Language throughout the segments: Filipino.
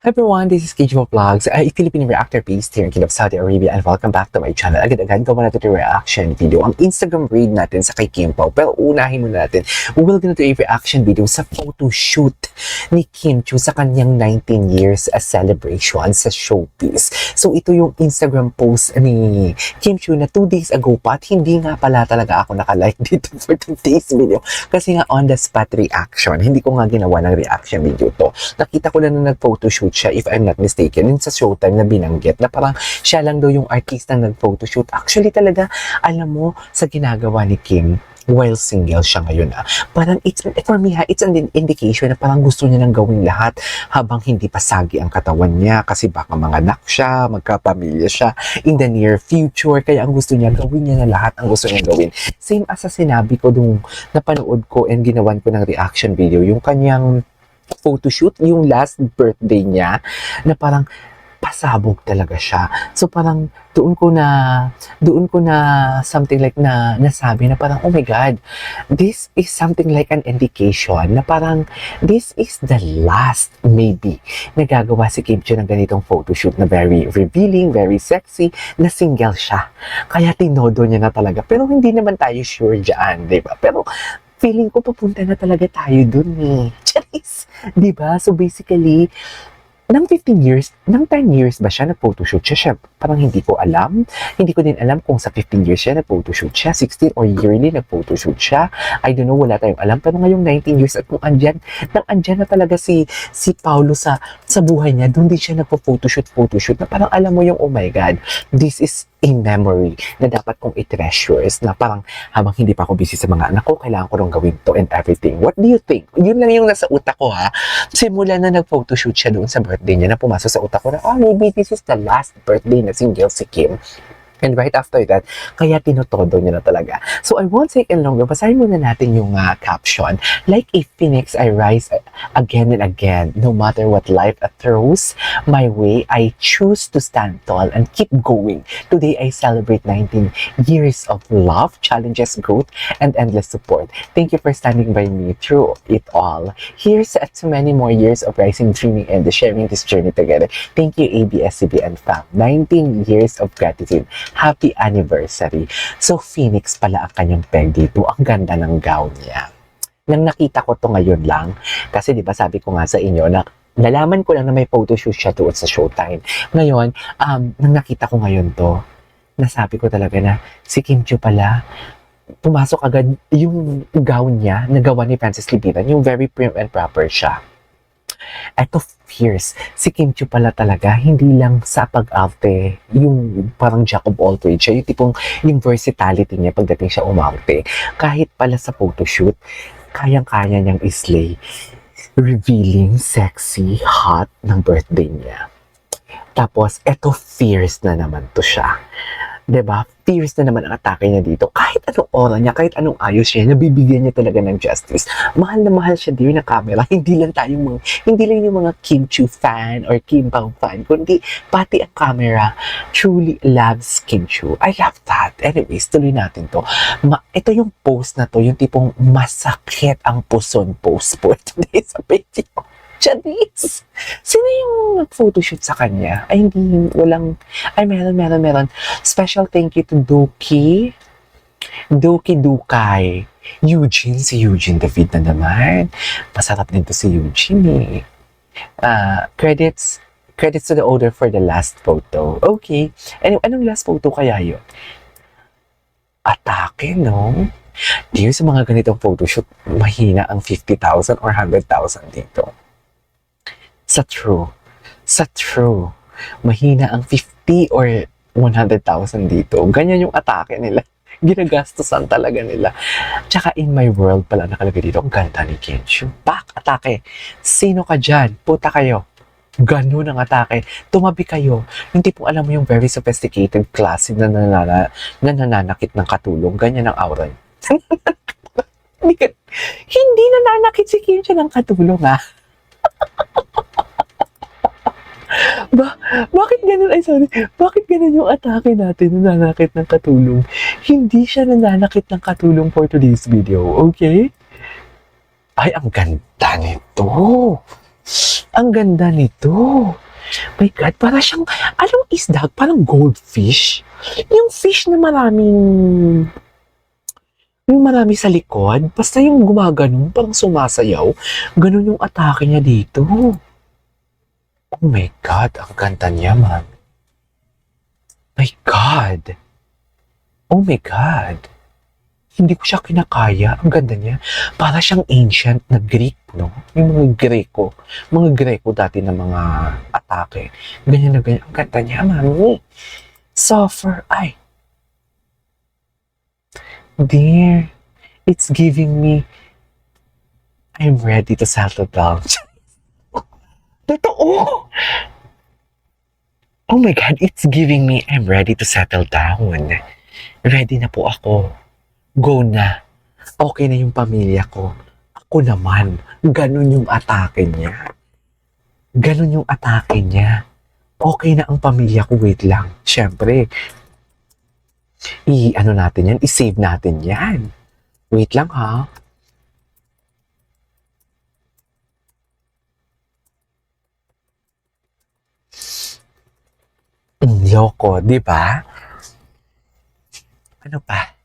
Hi everyone, this is KGO Vlogs, a Philippine reactor based here in Kingdom of Saudi Arabia, and welcome back to my channel. Agad-agad gawa natin yung reaction video, ang Instagram read natin sa kay Kim Pao. Pero unahin muna natin, we will do a reaction video sa photo shoot ni Kim Chiu sa kanyang 19 years as celebration sa showbiz. So ito yung Instagram post ni Kim Chiu na 2 days ago pa, at hindi nga pala talaga ako nakalike dito for today's video. Kasi nga on the spot reaction, hindi ko nga ginawa ng reaction video to. Nakita ko na nag-photoshoot siya, if I'm not mistaken, yun sa Showtime na binanggit na parang siya lang daw yung artista na nag-photoshoot. Actually talaga, alam mo, sa ginagawa ni Kim, while single siya ngayon parang for me it's an indication na parang gusto niya nang gawin lahat habang hindi pa sagi ang katawan niya, kasi baka manganak siya, magkapamilya siya in the near future, kaya ang gusto niya gawin niya na lahat ang gusto niya gawin. Same as sa sinabi ko nung napanood ko and ginawan ko ng reaction video, yung kanyang photoshoot, yung last birthday niya, na parang pasabog talaga siya. So parang doon ko na something like na nasabi na parang, oh my God, this is something like an indication na parang this is the last maybe nagagawa si Kim Chiu ng ganitong photoshoot na very revealing, very sexy, na single siya. Kaya tinodo niya na talaga. Pero hindi naman tayo sure dyan, di ba? Pero feeling ko papunta na talaga tayo dun eh. Charis! Diba? So basically, ng 10 years ba siya nag-photoshoot siya? Parang hindi ko alam. Hindi ko din alam kung sa 15 years siya nag-photoshoot siya, 16 or yearly nag-photoshoot siya. I don't know, wala tayong alam. Pero ngayong 19 years at kung andyan na talaga si Paulo sa buhay niya, doon din siya nagpo-photoshoot na parang alam mo yung, oh my God, this is a memory na dapat kong i-treasures, na parang habang hindi pa ako busy sa mga anak ko, kailangan ko nung gawin to and everything. What do you think? Yun lang yung nasa utak ko ha. Simula na nag-photoshoot siya doon sa birthday niya, na pumasok sa utak ko na, maybe this is the last birthday na single si Kim. And right after that, kaya tinotodo niya na talaga. So I won't take any longer. Basahin muna natin yung caption. Like a phoenix, I rise again and again. No matter what life throws my way, I choose to stand tall and keep going. Today, I celebrate 19 years of love, challenges, growth, and endless support. Thank you for standing by me through it all. Here's to many more years of rising, dreaming, and sharing this journey together. Thank you, ABS-CBN fam. 19 years of gratitude. Happy anniversary. So, Phoenix pala ang kanyang peg dito. Ang ganda ng gown niya. Nang nakita ko to ngayon lang, kasi di ba sabi ko nga sa inyo na nalaman ko lang na may photoshoot siya doon sa Showtime. Ngayon, nang nakita ko ngayon to, nasabi ko talaga na si Kim Chiu pala, pumasok agad yung gown niya na gawa ni Francis Libiran, yung very prim and proper siya. Eto fierce. Si Kim Chiu pala talaga, hindi lang sa pag-arte, yung parang jack of all trades siya, yung tipong yung versatility niya pagdating siya umarte. Kahit pala sa photoshoot, kayang-kaya niyang islay. Revealing, sexy, hot ng birthday niya. Tapos, eto fierce na naman to siya. Diba? Fierce na naman ang atake niya dito. Kahit anong aura niya, kahit anong ayos niya, nabibigyan niya talaga ng justice. Mahal na mahal siya din ng camera. Hindi lang yung mga Kim Chiu fan or Kim Pao fan, kundi pati ang camera truly loves Kim Chiu. I love that. Anyways, tuloy natin to. Ito yung post na to, yung tipong masakit ang puson post po today sa video. Charis! Sino yung nag-photoshoot sa kanya? Ay, meron. Special thank you to Doki Dukay. Si Eugene David na naman. Masarap din to si Eugene eh. Credits to the owner for the last photo. Okay. Anong last photo kaya yun? Atake, no? Di sa mga ganitong photoshoot, mahina ang 50,000 or 100,000 dito. Sa true, mahina ang 50 or 100,000 dito. Ganyan yung atake nila. Ginagastosan talaga nila. Tsaka in my world pala nakalagay dito, ang ganda ni Kim Chiu. Back atake. Sino ka dyan? Puta kayo. Ganun ang atake. Tumabi kayo. Yung tipong alam mo yung very sophisticated class na nananakit ng katulong. Ganyan ang aura. Hindi nananakit si Kim Chiu ng katulong Bakit ganun? Bakit ganun yung atake natin, nananakit ng katulong? Hindi siya nananakit ng katulong for today's video, okay? Ay, ang ganda nito. Ang ganda nito. My God, para siyang, anong isda? Parang goldfish. Yung fish na yung marami sa likod. Basta yung gumaganon, parang sumasayaw. Ganun yung atake niya dito. Oh my God, ang ganda niya, man. My God. Oh my God. Hindi ko siya kinakaya. Ang ganda niya. Para siyang ancient na Greek, no? Yung mga Greko. Mga Greko dati na mga atake. Ganyan na ganyan. Ang ganda niya, mami. Suffer. Ay. Dear, it's giving me, I'm ready to settle down. Totoo! Oh my God, it's giving me, I'm ready to settle down. Ready na po ako. Go na. Okay na yung pamilya ko. Ako naman. Ganun yung atake niya. Ganun yung atake niya. Okay na ang pamilya ko. Wait lang. Siyempre, ano natin yan? I-save natin yan. Wait lang ha. Loko, di ba? Ano pa?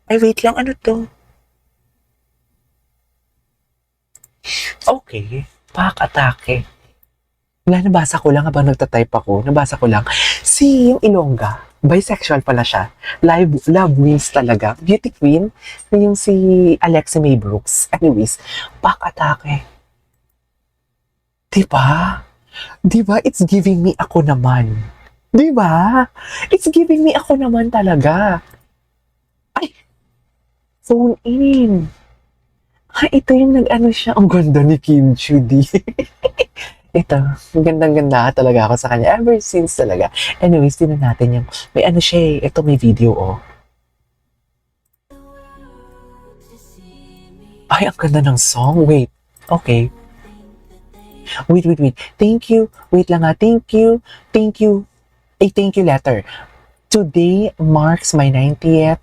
Ay, wait lang. Ano to? Okay. Pak-atake. Wala, nabasa ko lang habang nagtatype ako. Nabasa ko lang. Si yung Ilongga, bisexual pala siya. Love wins talaga. Beauty queen. Yung si Alexa May Brooks. Anyways, pak-atake. Diba? Diba? It's giving me ako naman. Diba? It's giving me ako naman talaga. Ay! Phone in. Ito yung nag-ano siya. Ang ganda ni Kim Chu Di. Ito, gandang-ganda talaga ako sa kanya. Ever since talaga. Anyways, tinan natin yung, may ano siya eh. Ito may video oh. Ay, ang ganda ng song. Wait. Okay. Wait. Thank you. Wait lang ha. Thank you. A thank you letter. Today marks my 90th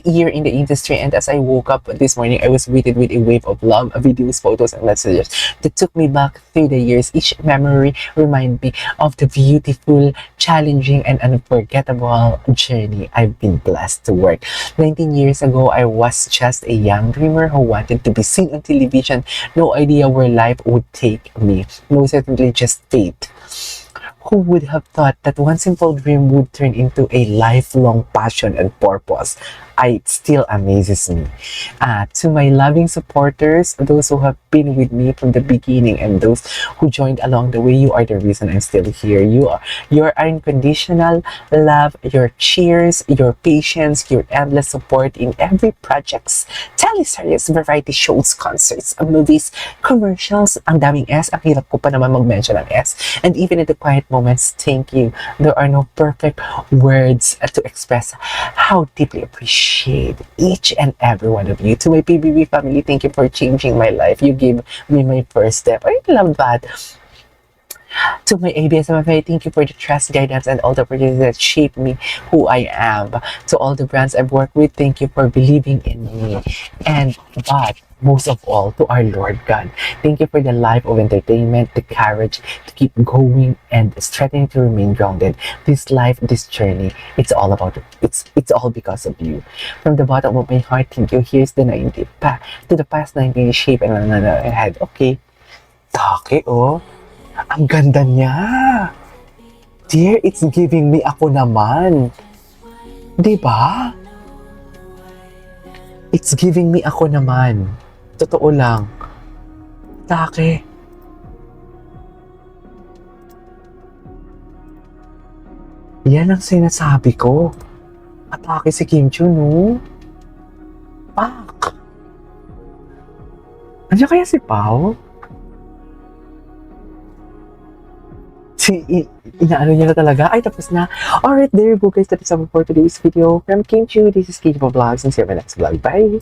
year in the industry, and as I woke up this morning, I was greeted with a wave of love, videos, photos, and messages that took me back through the years. Each memory reminded me of the beautiful, challenging, and unforgettable journey I've been blessed to work. 19 years ago, I was just a young dreamer who wanted to be seen on television. No idea where life would take me. No, certainly just fate. Who would have thought that one simple dream would turn into a lifelong passion and purpose? It still amazes me. To my loving supporters, those who have been with me from the beginning, and those who joined along the way, you are the reason I'm still here. Your unconditional love, your cheers, your patience, your endless support in every projects, teleseries, variety shows, concerts, movies, commercials. Ang daming S. Ang hirap ko pa naman mag-mention ng S. And even in the quiet moments, thank you. There are no perfect words to express how deeply appreciate each and every one of you. To my PBB family, thank you for changing my life. You gave me my first step. I love that. To my ABS MFA, thank you for the trust, guidance, and all the opportunities that shape me who I am. To all the brands I've worked with, thank you for believing in me. But most of all, to our Lord God, thank you for the life of entertainment, the courage to keep going, and strengthening to remain grounded. This life, this journey, it's all because of you. From the bottom of my heart, thank you. Here's the 90 to the past 90 shape and ahead. Okay. Take, oh. Ang ganda niya. Dear, it's giving me ako naman. Diba? It's giving me ako naman. Totoo lang. Take. Yan ang sinasabi ko. Atake si Kim Chu, no? Pak. Andiyan kaya si Pao? Inaano niya na talaga. Ay, tapos na. Alright, there you go guys. That is all for today's video. From Kim Chu, this is Kim Vlogs, and see you in my next vlog. Bye!